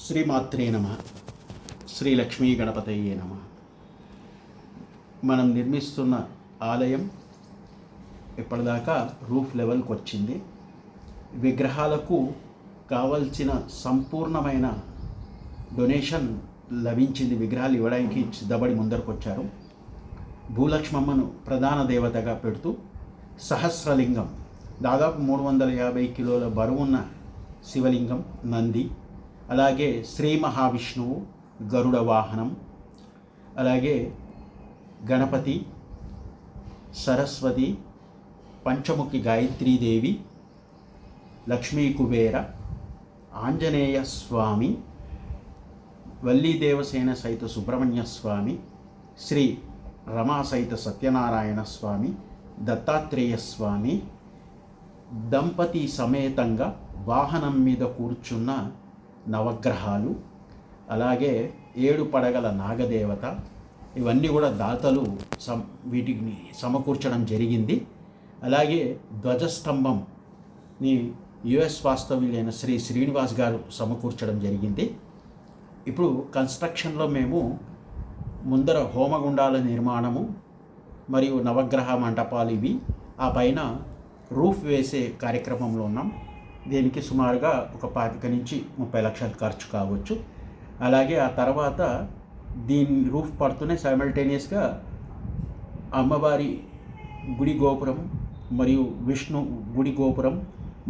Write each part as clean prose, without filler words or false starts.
శ్రీమాత్రే నమ. శ్రీ లక్ష్మీ గణపతయే నమ. మనం నిర్మిస్తున్న ఆలయం ఇప్పటిదాకా రూఫ్ లెవెల్కి వచ్చింది. విగ్రహాలకు కావలసిన సంపూర్ణమైన డొనేషన్ లభించింది. విగ్రహాలు ఇవ్వడానికి సిద్ధపడి ముందరకు వచ్చారు. భూలక్ష్మమ్మను ప్రధాన దేవతగా పెడుతూ సహస్రలింగం, దాదాపు 350 కిలోల బరువున్న శివలింగం, నంది, అలాగే శ్రీ మహావిష్ణువు, గరుడ వాహనం, అలాగే గణపతి, సరస్వతి, పంచముఖి గాయత్రీదేవి, లక్ష్మీ కుబేర, ఆంజనేయ స్వామి, వల్లీ దేవసేన సహిత సుబ్రహ్మణ్య స్వామి, శ్రీ రమా సహిత సత్యనారాయణ స్వామి, దత్తాత్రేయ స్వామి, దంపతి సమేతంగా వాహనం మీద కూర్చున్న నవగ్రహాలు, అలాగే 7 పడగల నాగదేవత, ఇవన్నీ కూడా దాతలు వీటిని సమకూర్చడం జరిగింది. అలాగే ధ్వజస్తంభంని యుఎస్ వాస్తవ్యులైన శ్రీ శ్రీనివాస్ గారు సమకూర్చడం జరిగింది. ఇప్పుడు కన్స్ట్రక్షన్లో మేము ముందర హోమగుండాల నిర్మాణము మరియు నవగ్రహ మంటపాలు ఇవి, ఆ పైన రూఫ్ వేసే కార్యక్రమంలో ఉన్నాం. దీనికి సుమారుగా ఒక 25 నుంచి 30 లక్షలు ఖర్చు కావచ్చు. అలాగే ఆ తర్వాత దీని రూఫ్ పడుతూనే సైమల్టేనియస్గా అమ్మవారి గుడి గోపురం మరియు విష్ణు గుడి గోపురం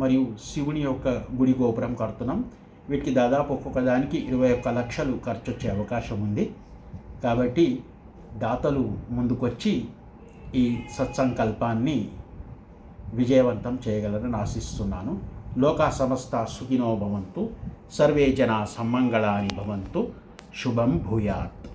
మరియు శివుని యొక్క గుడి గోపురం కడుతున్నాం. వీటికి దాదాపు ఒక్కొక్క దానికి 21 లక్షలు ఖర్చు వచ్చే అవకాశం ఉంది. కాబట్టి దాతలు ముందుకొచ్చి ఈ సత్సంకల్పాన్ని విజయవంతం చేయగలరని ఆశిస్తున్నాను. లోకా సమస్త సుఖినో భవంతు, సర్వే జనా సమ్మంగళాని భవంతు, శుభం భూయాత్.